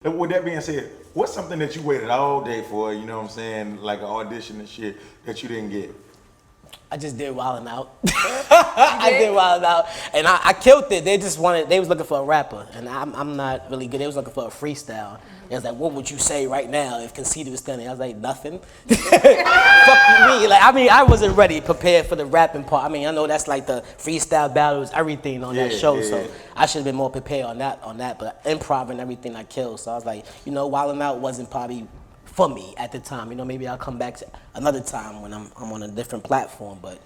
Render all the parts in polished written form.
With that being said, what's something that you waited all day for, you know what I'm saying, like an audition and shit, that you didn't get? I just did Wildin' Out. I did Wildin' Out, and I killed it. They was looking for a rapper, and I'm not really good. They was looking for a freestyle. It was like, what would you say right now if Conceited was standing? I was like, nothing. Fuck me. Like, I mean, I wasn't ready, prepared for the rapping part. I mean, I know that's like the freestyle battles, everything on that show, so I should have been more prepared on that. But improv and everything I killed. So I was like, you know, Wildin' Out wasn't probably for me at the time. You know, maybe I'll come back another time when I'm on a different platform, but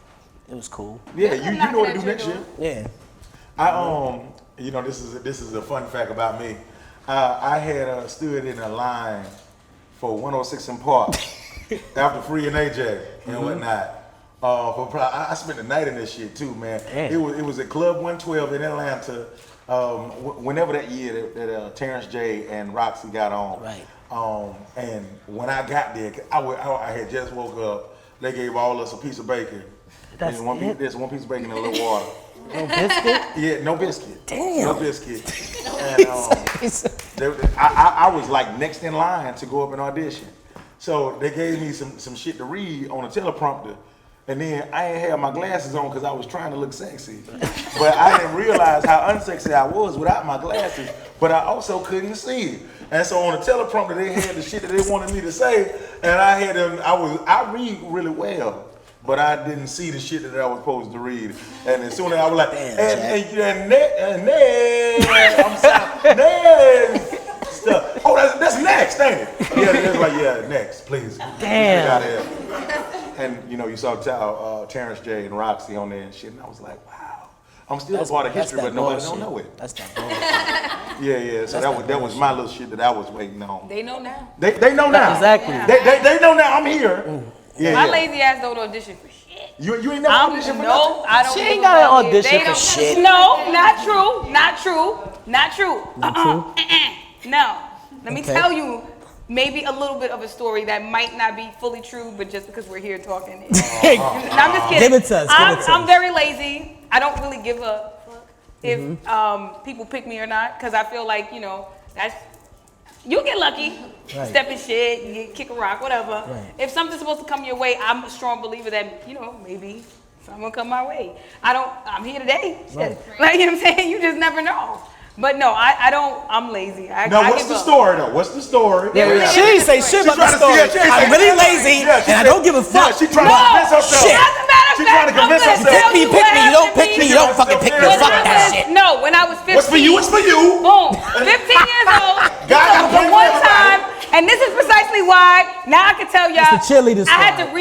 it was cool. Yeah, you know what to do next year. Yeah. You know, this is a fun fact about me. I had stood in a line for 106 and Park after Free and AJ and whatnot. I spent the night in this shit too, man. It was at Club 112 in Atlanta. Whenever that year that Terrence J and Roxy got on. Right. And when I got there, I had just woke up. They gave all us a piece of bacon. There's one piece of bacon and a little water. No biscuit? Yeah, no biscuit. Damn. No biscuit. And I was like next in line to go up and audition. So they gave me some shit to read on a teleprompter. And then I ain't had my glasses on because I was trying to look sexy. But I didn't realize how unsexy I was without my glasses. But I also couldn't see. And so on the teleprompter, they had the shit that they wanted me to say. And I had them, I read really well. But I didn't see the shit that I was supposed to read. And as soon as I was like, I'm sorry, next stuff. Oh, that's next, ain't it? Yeah, that's like, yeah, next, please. Damn. And you know, you saw Terrence J and Roxy on there and shit, and I was like, wow, I'm still a part of history, but nobody don't know it. That's that bullshit. Yeah. So that was my little shit that I was waiting on. They know now. They know now. Exactly. They know now. I'm here. My lazy ass don't audition for shit. You ain't never auditioned for nothing? No, I don't. She ain't got an audition for shit. No, not true. No. Let me tell you maybe a little bit of a story that might not be fully true, but just because we're here talking. No, I'm just kidding. Give it to us. I'm very lazy. I don't really give a fuck if people pick me or not, because I feel like, you know, you get lucky, step in shit, you kick a rock, whatever. Right. If something's supposed to come your way, I'm a strong believer that, you know, maybe something will come my way. I'm here today. Right. Like, you know what I'm saying? You just never know. But no, I'm lazy. What's the story though? What's the story? Yeah. She didn't say shit about the story. I'm really lazy and I don't give a fuck. She trying to convince herself. She's trying to convince herself. Pick me, you don't pick me, you don't fucking pick me. Fuck that shit. No, when I was 15. What's for you? What's for you? Boom. 15 years old. The one time, and this is precisely why, now I can tell y'all, I had to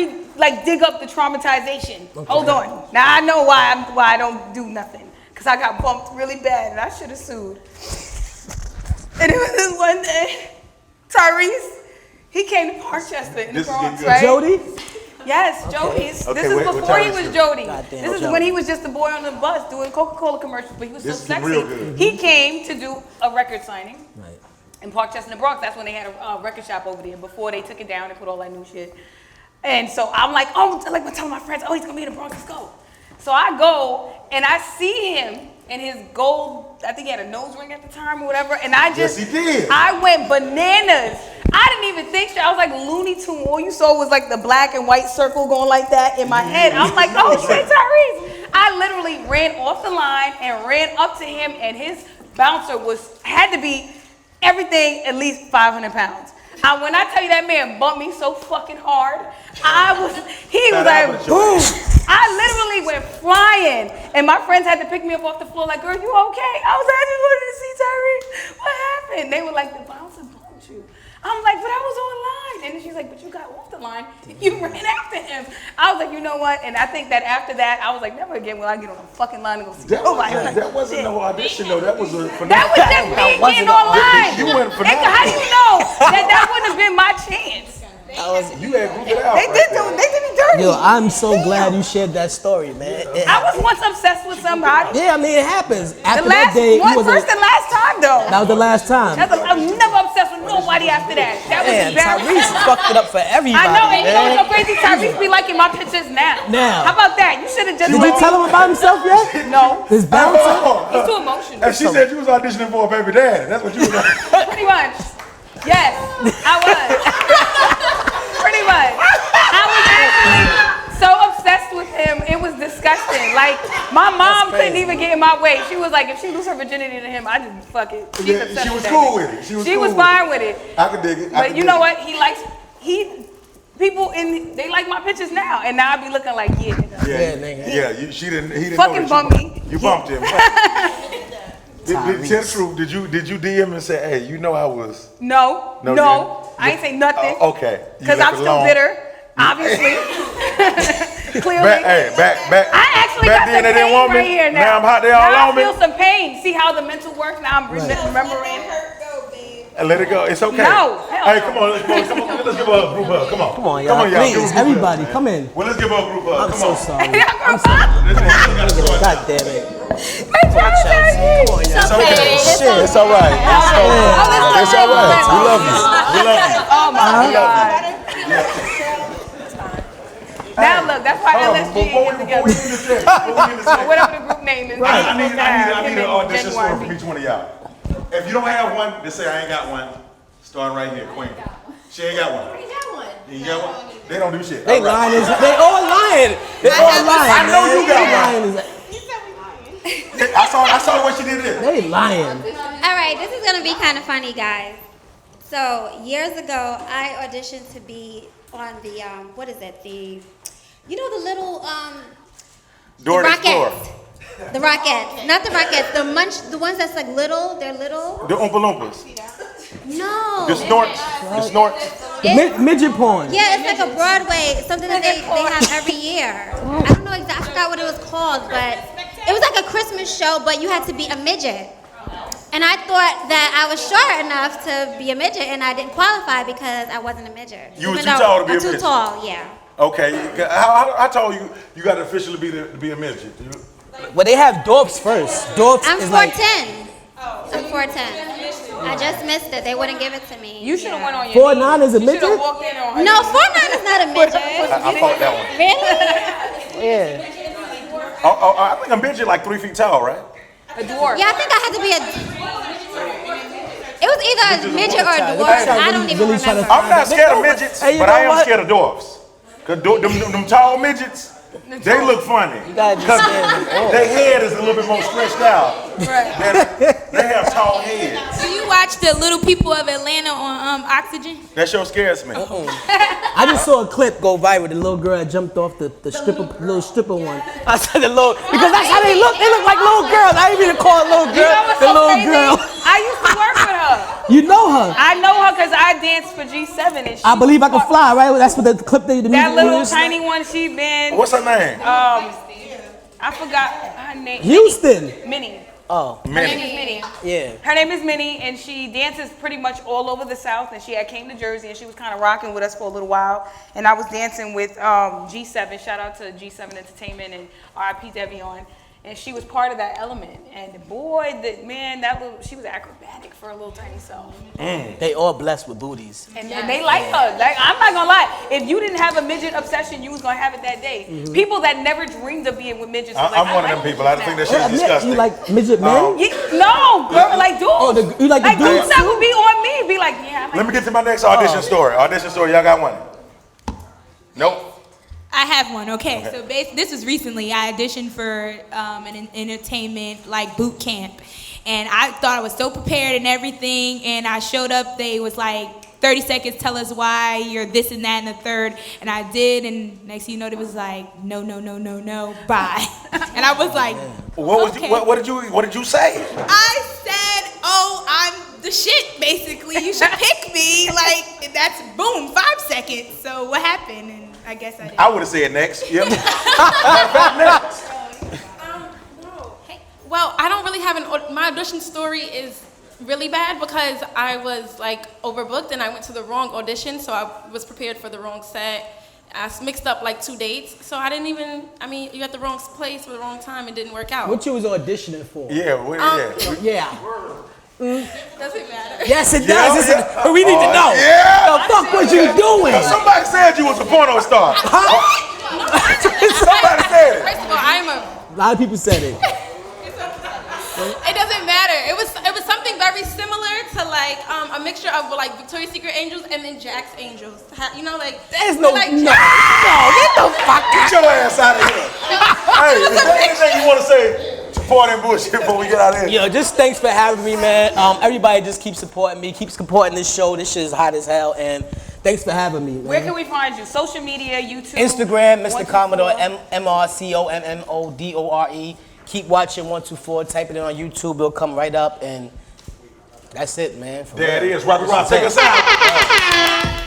dig up the traumatization. Okay. Hold on. Now I know why I don't do nothing. Because I got bumped really bad and I should have sued. And it was this one day, Tyrese, he came to Parkchester in the Bronx, right? Jody? Yes, Jody's. This is before he was Jody. This is when he was just a boy on the bus doing Coca-Cola commercials, but he was so sexy. He came to do a record signing in Parkchester in the Bronx. That's when they had a record shop over there before they took it down and put all that new shit. And so I'm like, I'm telling my friends, he's gonna be in the Bronx, let's go. So I go and I see him in his gold, I think he had a nose ring at the time or whatever, and I just, yes, he did. I went bananas. I didn't even think I was like Looney Tunes. All you saw was like the black and white circle going like that in my head. I'm like, oh shit, Tyrese. I literally ran off the line and ran up to him, and his bouncer had to be everything at least 500 pounds. When I tell you that man bumped me so fucking hard, he was like, boom. I literally went flying, and my friends had to pick me up off the floor like, girl, you okay? I was like, I just wanted to see Tyrese. What happened? They were like, the bouncer bumped you. I'm like, but I was on line. And then she's like, but you got off the line. You ran after him. I was like, you know what? And I think that after that, I was like, never again will I get on a fucking line and go see nobody. That wasn't no audition, though. That was a finale. That was just me getting online. You went finale. How do you know that wouldn't have been my chance? You had grouped it out. They did me dirty. Yo, I'm so glad you shared that story, man. I was once obsessed with somebody. Yeah, I mean, it happens. After that day, first and last time, though. That was the last time. I was never obsessed with nobody after that. That was embarrassing. Tyrese fucked it up for everybody. I know, and you know what's so crazy? Tyrese be liking my pictures now. How about that? You should have just. Did you tell him about himself yet? No. His bouncer? He's too emotional. And she said you was auditioning for a baby dad. That's what you was. Pretty much. I was. Pretty much. I was actually so obsessed with him. It was disgusting. Like, my mom couldn't even get in my way. She was like, if she lose her virginity to him, I just fuck it. She's obsessed She was with cool that. with it. She was fine with it. I could dig it. But you know what? People they like my pictures now, and now I be looking like, yeah, nigga. Yeah, he didn't fucking know bump me. You bumped him. Tell the truth. Did you DM and say, hey, you know I was? No. I ain't say nothing. Okay. Because I'm still bitter, obviously. Clearly. Back. I actually back got then the they didn't pain want me. right here now. Now I'm hot. They all now on me. I feel some pain. See how the mental works? Now I'm remembering. And let it go. It's okay. No, hell Hey, no. come on. Let's give her a group hug. Come on. Come on, y'all. Come on, y'all. Please, everybody, come in. Well, let's give her a group hug. I'm Come so on. sorry. I'm sorry. God damn it. Come on, y'all. It's okay. Shit, it's all right. It's all right. We love you. We love you. Oh my God. Now look, that's why LSG is together. Whatever the group name is. I need an audition story from each one of y'all. If you don't have one, just say I ain't got one. Starting right here, Queen. She ain't got one. You got one? They don't do shit. They lying. They all lying. They all lying. I know you got one. Lying. I saw what she did there. They lying. All right, this is gonna be kind of funny, guys. So years ago, I auditioned to be on the what is it? The the little Door the to Explorer. Rockettes. The Rockettes, not the Rockettes. The ones that's like little. They're little. The Oompa Loompas. No. The Snorts. The Snorts. Midget porn. Yeah, it's like a Broadway, something that they have every year. I don't know exactly, I forgot what it was called, but it was like a Christmas show, but you had to be a midget. And I thought that I was short enough to be a midget, and I didn't qualify because I wasn't a midget. You were too tall to be a I'm midget? too tall, yeah. Okay. How tall you got to officially be a midget? Well, they have dwarfs first. Dwarfs I'm is 4'10". like I'm 4'10". I just missed it. They wouldn't give it to me. You should have went on your 4'9" is a You should midget. have walked in on her. No, 4'9" is not a midget. I fought that one. Really? Yeah. I think a midget like 3 feet tall, right? A dwarf. Yeah, I think I had to be It was either a midget or a dwarf. I don't even really trying to remember. I'm not scared of midgets, Hey, you but know I am what? scared of dwarfs. Cause them tall midgets, they look funny. You gotta Cause understand. their head is a little bit more stretched out. Right. They have tall heads. Do you watch the Little People of Atlanta on Oxygen? That show scares me. I just saw a clip go viral. The little girl that jumped off the little stripper one. I said the little because that's how they look. They look like little girls. I didn't even call it little You girl. know what's The so little crazy? girl. I used to work with her. You know her. I know her because I danced for G7 and she I believe I can fly. Right? That's what the clip they the That music little was. tiny one she been. What's her name? I forgot her name. Houston. Minnie. Oh. Her name is Minnie. Yeah. Her name is Minnie, and she dances pretty much all over the South. And she had came to Jersey, and she was kind of rocking with us for a little while. And I was dancing with G7. Shout out to G7 Entertainment and RIP Devion. And she was part of that element. And boy, she was acrobatic for a little tiny self. They all blessed with booties. And they like her. Like, I'm not gonna lie. If you didn't have a midget obsession, you was gonna have it that day. People that never dreamed of being with midgets. Was I'm one of them people. I think that shit is disgusting. You like midget men? No, girl, like dudes. Oh, you like the dudes that too? would be on me. Be like, yeah. Let me get to my next audition story. Audition story, y'all got one? Nope. I have one. Okay. So this was recently. I auditioned for an entertainment like boot camp, and I thought I was so prepared and everything. And I showed up. They was like 30 seconds. Tell us why you're this and that and the third. And I did. And next thing you know, it was like no, bye. And I was like, okay. What did you say? I said, oh, I'm the shit. Basically, you should pick me. Like that's boom, 5 seconds. So what happened? And I guess I did. I would have said next. Yep. Next. Well, I don't really have my audition story is really bad because I was like overbooked and I went to the wrong audition, so I was prepared for the wrong set. I mixed up like 2 dates, so you at the wrong place for the wrong time, it didn't work out. What you was auditioning for? Yeah. Yeah. Does it matter? Yes, it does. We need to know. Yeah. The fuck was you doing? Somebody said you was a porno star. Somebody said it. First of all, A lot of people said it. it doesn't matter. It was something very similar to like a mixture of like Victoria's Secret angels and then Jack's angels. You know, like There's no, like no, get the fuck out. Get your ass out of here. Hey, is there anything you want to say to Part and Bullsh before we get out of here? Yo, just thanks for having me, man. Everybody just keep supporting me, keep supporting this show. This shit is hot as hell, and thanks for having me, man. Where can we find you? Social media, YouTube? Instagram, Mr. Commodore, MrCommodore. Keep watching 124, type it in on YouTube, it'll come right up, and that's it, man. There it is. Robbie Rock, take us out.